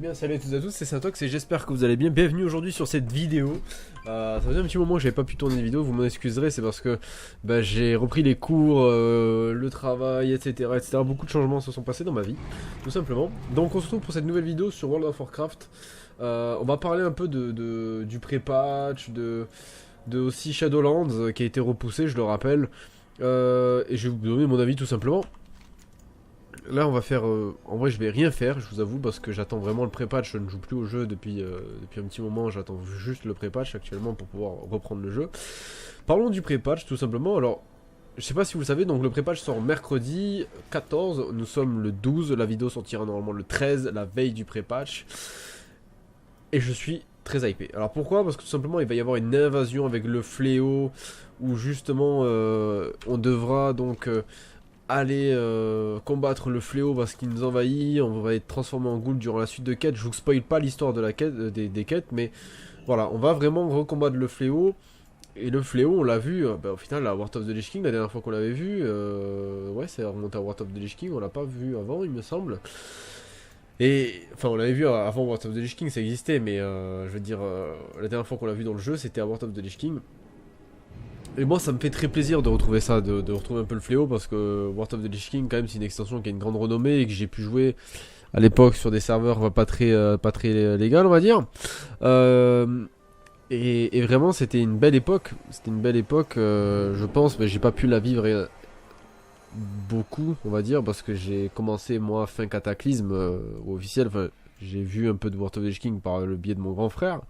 bien, salut à toutes et à tous, c'est Syntox et j'espère que vous allez bien. Bienvenue aujourd'hui sur cette vidéo. Ça faisait un petit moment que j'avais pas pu tourner une vidéo, vous m'en excuserez, c'est parce que j'ai repris les cours, le travail, etc., etc. Beaucoup de changements se sont passés dans ma vie, tout simplement. Donc on se retrouve pour cette nouvelle vidéo sur World of Warcraft. On va parler un peu du pré-patch, de aussi Shadowlands qui a été repoussé, je le rappelle. Et je vais vous donner mon avis tout simplement. Là on va faire, en vrai je vais rien faire, je vous avoue, parce que j'attends vraiment le pré-patch. Je ne joue plus au jeu depuis un petit moment, j'attends juste le pré-patch actuellement pour pouvoir reprendre le jeu. Parlons du pré-patch tout simplement. Alors, je sais pas si vous le savez, donc le pré-patch sort mercredi 14, nous sommes le 12, la vidéo sortira normalement le 13, la veille du pré-patch. Et je suis très hypé. Alors pourquoi? Parce que tout simplement il va y avoir une invasion avec le fléau, où justement on devra donc... aller combattre le fléau parce qu'il nous envahit, on va être transformé en ghoul durant la suite de quêtes. Je vous spoil pas l'histoire de la quête, des quêtes, mais voilà, on va vraiment recombattre le fléau. Et le fléau, on l'a vu au final à Wrath of the Lich King, la dernière fois qu'on l'avait vu, ouais, c'est remonté à Wrath of the Lich King, on l'a pas vu avant, il me semble. Et enfin, on l'avait vu avant Wrath of the Lich King, ça existait, mais je veux dire, la dernière fois qu'on l'a vu dans le jeu, c'était à Wrath of the Lich King. Et moi ça me fait très plaisir de retrouver ça, de retrouver un peu le fléau, parce que Wrath of the Lich King quand même c'est une extension qui a une grande renommée et que j'ai pu jouer à l'époque sur des serveurs pas très légal, on va dire. Et vraiment c'était une belle époque, je pense, mais j'ai pas pu la vivre beaucoup, on va dire, parce que j'ai commencé moi fin Cataclysme officiel, enfin j'ai vu un peu de Wrath of the Lich King par le biais de mon grand frère,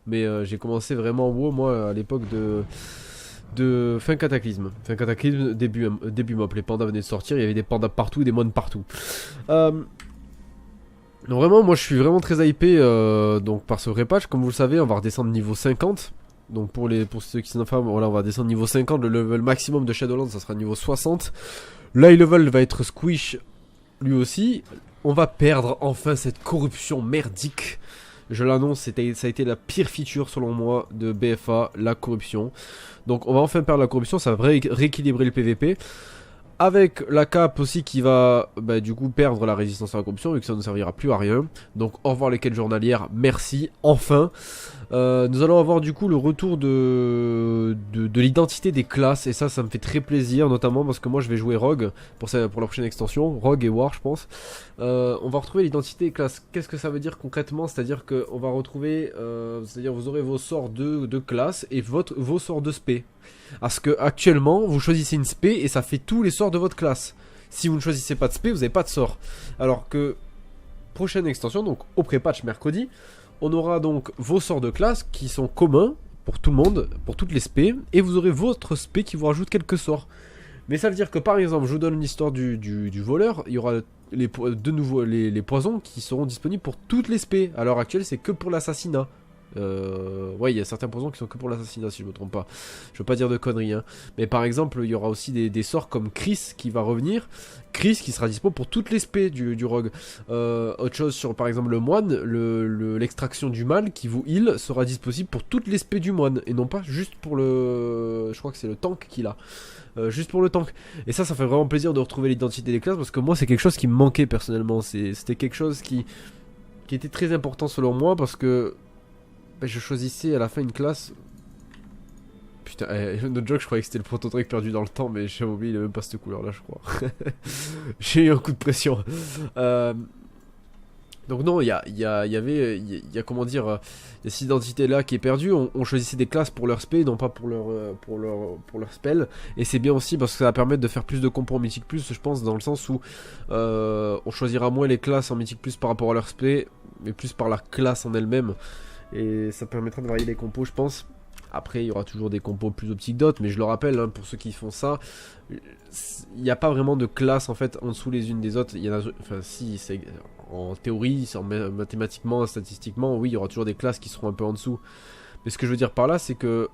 mais j'ai commencé vraiment WoW moi à l'époque de fin Cataclysme, début mob. Les pandas venaient de sortir, il y avait des pandas partout, des moines partout. Donc vraiment, moi je suis vraiment très hypé donc par ce repatch. Comme vous le savez, on va redescendre niveau 50. Donc pour ceux qui sont femmes, voilà, on va descendre niveau 50. Le level maximum de Shadowlands, ça sera niveau 60. L'high level va être squish lui aussi. On va perdre enfin cette corruption merdique. Je l'annonce, ça a été la pire feature selon moi de BFA, la corruption. Donc on va enfin perdre la corruption, ça va rééquilibrer le PVP. Avec la cape aussi qui va du coup perdre la résistance à la corruption, vu que ça ne servira plus à rien. Donc au revoir les quêtes journalières, merci, enfin. Nous allons avoir du coup le retour de l'identité des classes, et ça me fait très plaisir, notamment parce que moi je vais jouer Rogue pour la prochaine extension, Rogue et War je pense. On va retrouver l'identité des classes. Qu'est-ce que ça veut dire concrètement? C'est-à-dire qu'on va retrouver, c'est-à-dire vous aurez vos sorts de classe et vos sorts de spé. Parce que actuellement vous choisissez une spé et ça fait tous les sorts de votre classe. Si vous ne choisissez pas de spé, vous n'avez pas de sort. Alors que prochaine extension, donc au pré-patch mercredi, on aura donc vos sorts de classe qui sont communs pour tout le monde, pour toutes les spés, et vous aurez votre spé qui vous rajoute quelques sorts. Mais ça veut dire que par exemple, je vous donne l'histoire du voleur, il y aura de nouveau les poisons qui seront disponibles pour toutes les spés. À l'heure actuelle, c'est que pour l'assassinat. Ouais, il y a certains poisons qui sont que pour l'assassinat, si je me trompe pas. Je veux pas dire de conneries, hein. Mais par exemple, il y aura aussi des sorts comme Chris qui va revenir. Chris qui sera dispo pour toutes les spés du rogue. Autre chose sur par exemple le moine, l'extraction du mal qui vous heal sera disponible pour toutes les spés du moine. Et non pas juste pour le... Je crois que c'est le tank qu'il a. Juste pour le tank. Et ça fait vraiment plaisir de retrouver l'identité des classes, parce que moi c'est quelque chose qui me manquait personnellement. C'était quelque chose qui était très important selon moi, parce que je choisissais à la fin une classe. Putain, notre joke, je croyais que c'était le prototype perdu dans le temps, mais j'ai oublié, il a même pas cette couleur là, je crois. J'ai eu un coup de pression. Donc non, il y a comment dire, il y a cette identité là qui est perdue. On choisissait des classes pour leur spé, non pas pour leur spell. Et c'est bien aussi parce que ça va permettre de faire plus de compos en Mythic Plus, je pense, dans le sens où on choisira moins les classes en Mythic Plus par rapport à leur spé, mais plus par la classe en elle-même. Et ça permettra de varier les compos, je pense. Après, il y aura toujours des compos plus optiques d'autres, mais je le rappelle, hein, pour ceux qui font ça, il n'y a pas vraiment de classe en fait en dessous les unes des autres. Il y en a, enfin, si, en théorie, mathématiquement, statistiquement, oui, il y aura toujours des classes qui seront un peu en dessous. Mais ce que je veux dire par là, c'est que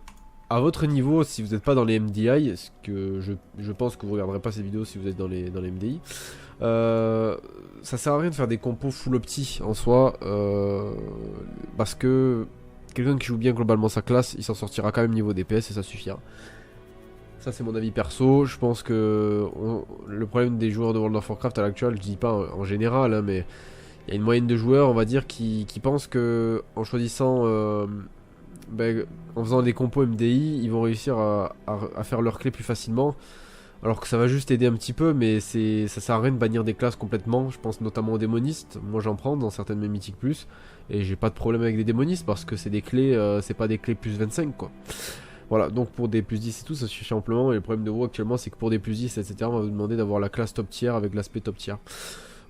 à votre niveau, si vous n'êtes pas dans les MDI, ce que je pense que vous regarderez pas ces vidéos si vous êtes dans les MDI, ça sert à rien de faire des compos full opti en soi, parce que quelqu'un qui joue bien globalement sa classe, il s'en sortira quand même niveau DPS et ça suffira. Ça c'est mon avis perso. Je pense que le problème des joueurs de World of Warcraft à l'actuel, je dis pas en général, hein, mais Il y a une moyenne de joueurs, on va dire, qui pensent que en choisissant, en faisant des compos MDI, ils vont réussir à faire leur clé plus facilement. Alors que ça va juste aider un petit peu, mais ça sert à rien de bannir des classes complètement. Je pense notamment aux démonistes. Moi j'en prends dans certaines de mes mythiques plus. Et j'ai pas de problème avec les démonistes parce que c'est des clés, c'est pas des clés plus 25 quoi. Voilà, donc pour des plus 10 et tout, ça suffit amplement. Et le problème de WoW actuellement, c'est que pour des plus 10, etc., on va vous demander d'avoir la classe top tier avec l'aspect top tier.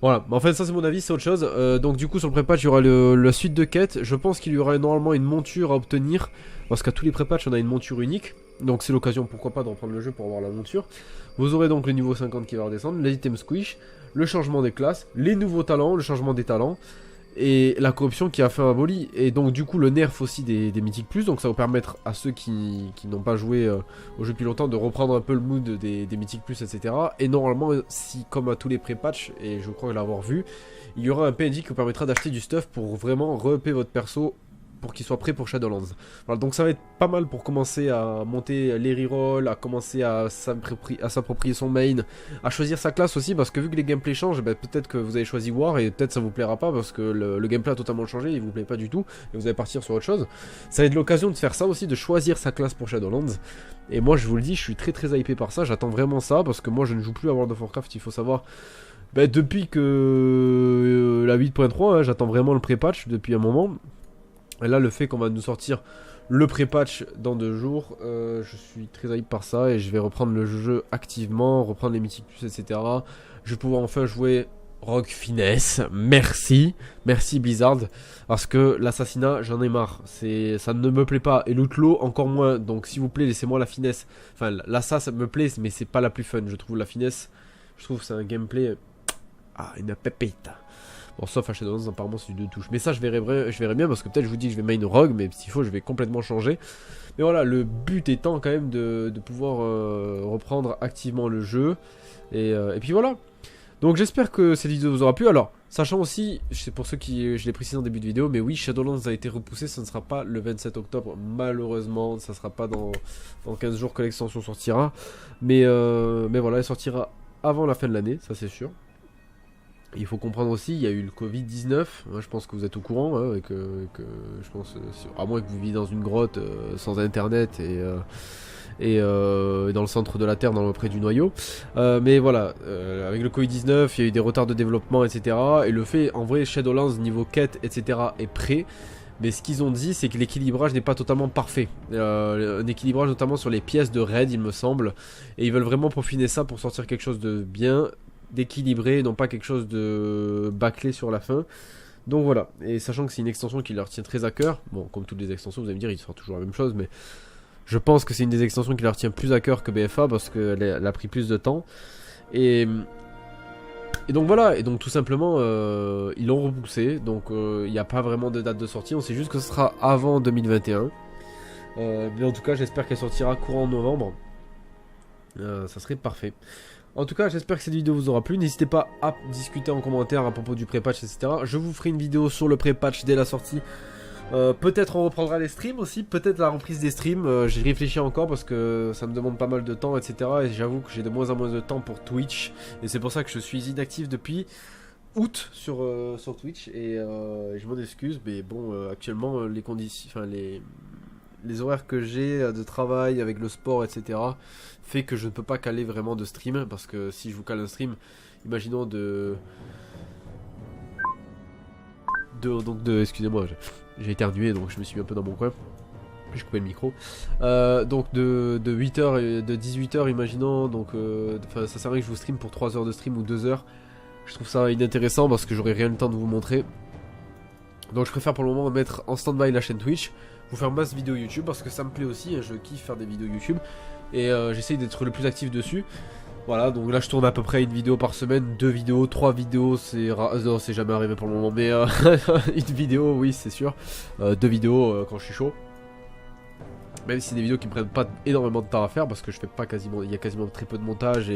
Voilà, mais en fait ça c'est mon avis, c'est autre chose. Donc du coup sur le pré-patch il y aura la suite de quêtes. Je pense qu'il y aura normalement une monture à obtenir. Parce qu'à tous les pré-patchs on a une monture unique. Donc c'est l'occasion pourquoi pas de reprendre le jeu pour avoir la monture. Vous aurez donc le niveau 50 qui va redescendre, les items squish, le changement des classes, les nouveaux talents, le changement des talents. Et la corruption qui a fait un aboli. Et donc du coup le nerf aussi des mythiques plus. Donc ça va permettre à ceux qui n'ont pas joué au jeu depuis longtemps de reprendre un peu le mood des mythiques plus, etc. Et normalement si comme à tous les pré-patchs, et je crois l'avoir vu, il y aura un PNJ qui vous permettra d'acheter du stuff pour vraiment re-upper votre perso pour qu'il soit prêt pour Shadowlands. Voilà, donc ça va être pas mal pour commencer à monter les rerolls, à commencer à s'approprier son main, à choisir sa classe aussi, parce que vu que les gameplays changent, peut-être que vous avez choisi War et peut-être ça vous plaira pas parce que le gameplay a totalement changé, il vous plaît pas du tout et vous allez partir sur autre chose. Ça va être l'occasion de faire ça aussi, de choisir sa classe pour Shadowlands. Et moi je vous le dis, je suis très hypé par ça, j'attends vraiment ça parce que moi je ne joue plus à World of Warcraft, il faut savoir. Depuis que la 8.3, hein, j'attends vraiment le pré-patch depuis un moment. Et là le fait qu'on va nous sortir le pré-patch dans 2 jours, je suis très hype par ça et je vais reprendre le jeu activement, reprendre les mythiques plus, etc. Je vais pouvoir enfin jouer Rogue Finesse, merci Blizzard, parce que l'assassinat j'en ai marre, ça ne me plaît pas, et l'outlaw encore moins, donc s'il vous plaît laissez-moi la finesse, enfin l'assas ça me plaît mais c'est pas la plus fun, je trouve la finesse, je trouve que c'est un gameplay, une pépite. Bon, sauf à Shadowlands, apparemment c'est du 2 touches. Mais ça, je verrai bien parce que peut-être je vous dis que je vais main Rogue, mais s'il faut, je vais complètement changer. Mais voilà, le but étant quand même de pouvoir reprendre activement le jeu. Et puis voilà. Donc j'espère que cette vidéo vous aura plu. Alors, sachant aussi, c'est pour ceux qui, je l'ai précisé en début de vidéo, mais oui, Shadowlands a été repoussé, ça ne sera pas le 27 octobre, malheureusement. Ça ne sera pas dans 15 jours que l'extension sortira. Mais voilà, elle sortira avant la fin de l'année, ça c'est sûr. Il faut comprendre aussi, il y a eu le Covid-19, je pense que vous êtes au courant, hein, et que je pense, à moins que vous viviez dans une grotte sans internet et dans le centre de la Terre, près du noyau. Mais voilà, avec le Covid-19, il y a eu des retards de développement, etc. Et le fait, en vrai, Shadowlands, niveau quête, etc. est prêt. Mais ce qu'ils ont dit, c'est que l'équilibrage n'est pas totalement parfait. Un équilibrage notamment sur les pièces de raid, il me semble. Et ils veulent vraiment peaufiner ça pour sortir quelque chose de bien, d'équilibré, non pas quelque chose de bâclé sur la fin. Donc voilà, et sachant que c'est une extension qui leur tient très à cœur, bon comme toutes les extensions vous allez me dire il sera toujours la même chose, mais je pense que c'est une des extensions qui leur tient plus à cœur que BFA parce qu'elle a pris plus de temps. Et donc voilà, et donc tout simplement ils l'ont repoussé, donc il n'y a pas vraiment de date de sortie, on sait juste que ce sera avant 2021. Mais en tout cas j'espère qu'elle sortira courant novembre, ça serait parfait. En tout cas, j'espère que cette vidéo vous aura plu. N'hésitez pas à discuter en commentaire à propos du pré-patch, etc. Je vous ferai une vidéo sur le pré-patch dès la sortie. Peut-être on reprendra les streams aussi, peut-être la reprise des streams. J'y réfléchis encore parce que ça me demande pas mal de temps, etc. Et j'avoue que j'ai de moins en moins de temps pour Twitch. Et c'est pour ça que je suis inactif depuis août sur Twitch. Et je m'en excuse, mais bon, actuellement, les conditions, enfin les horaires que j'ai de travail avec le sport, etc. fait que je ne peux pas caler vraiment de stream, parce que si je vous cale un stream, imaginons excusez-moi, j'ai éternué donc je me suis mis un peu dans mon coin, j'ai coupé le micro, donc de 8h et de 18h imaginons, donc ça sert à rien que je vous stream pour 3 heures de stream ou 2 heures, je trouve ça inintéressant parce que j'aurai rien le temps de vous montrer. Donc je préfère pour le moment mettre en stand-by la chaîne Twitch, vous faire masse vidéo YouTube parce que ça me plaît aussi, je kiffe faire des vidéos YouTube et j'essaye d'être le plus actif dessus. Voilà, donc là je tourne à peu près une vidéo par semaine, 2 vidéos, 3 vidéos, non, c'est jamais arrivé pour le moment, mais une vidéo, oui c'est sûr, 2 vidéos quand je suis chaud. Même si c'est des vidéos qui me prennent pas énormément de temps à faire parce que je fais pas quasiment, il y a quasiment très peu de montage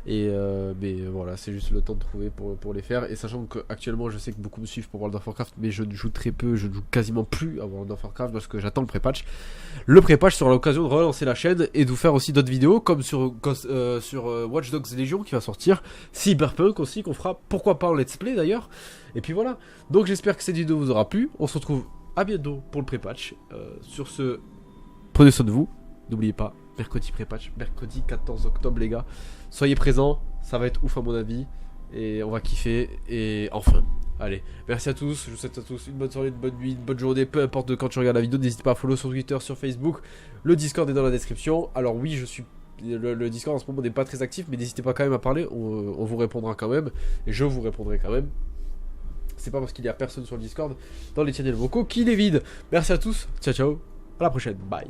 mais voilà, c'est juste le temps de trouver pour les faire. Et sachant que actuellement je sais que beaucoup me suivent pour World of Warcraft, mais je ne joue très peu, je ne joue quasiment plus à World of Warcraft parce que j'attends le pré-patch. Le pré-patch sera l'occasion de relancer la chaîne et de vous faire aussi d'autres vidéos comme sur Watch Dogs Legion qui va sortir, Cyberpunk aussi qu'on fera, pourquoi pas en let's play d'ailleurs. Et puis voilà. Donc j'espère que cette vidéo vous aura plu. On se retrouve à bientôt pour le pré-patch. Sur ce, prenez soin de vous. N'oubliez pas, mercredi pré-patch, mercredi 14 octobre les gars. Soyez présents, ça va être ouf à mon avis. Et on va kiffer. Et enfin, allez, merci à tous. Je vous souhaite à tous une bonne soirée, une bonne nuit, une bonne journée. Peu importe de quand tu regardes la vidéo. N'hésite pas à follow sur Twitter, sur Facebook. Le Discord est dans la description. Alors oui, je suis... Le Discord en ce moment n'est pas très actif, mais n'hésitez pas quand même à parler, on vous répondra quand même, et je vous répondrai quand même. C'est pas parce qu'il y a personne sur le Discord dans les channels vocaux qu'il est vide. Merci à tous, ciao ciao, à la prochaine, bye.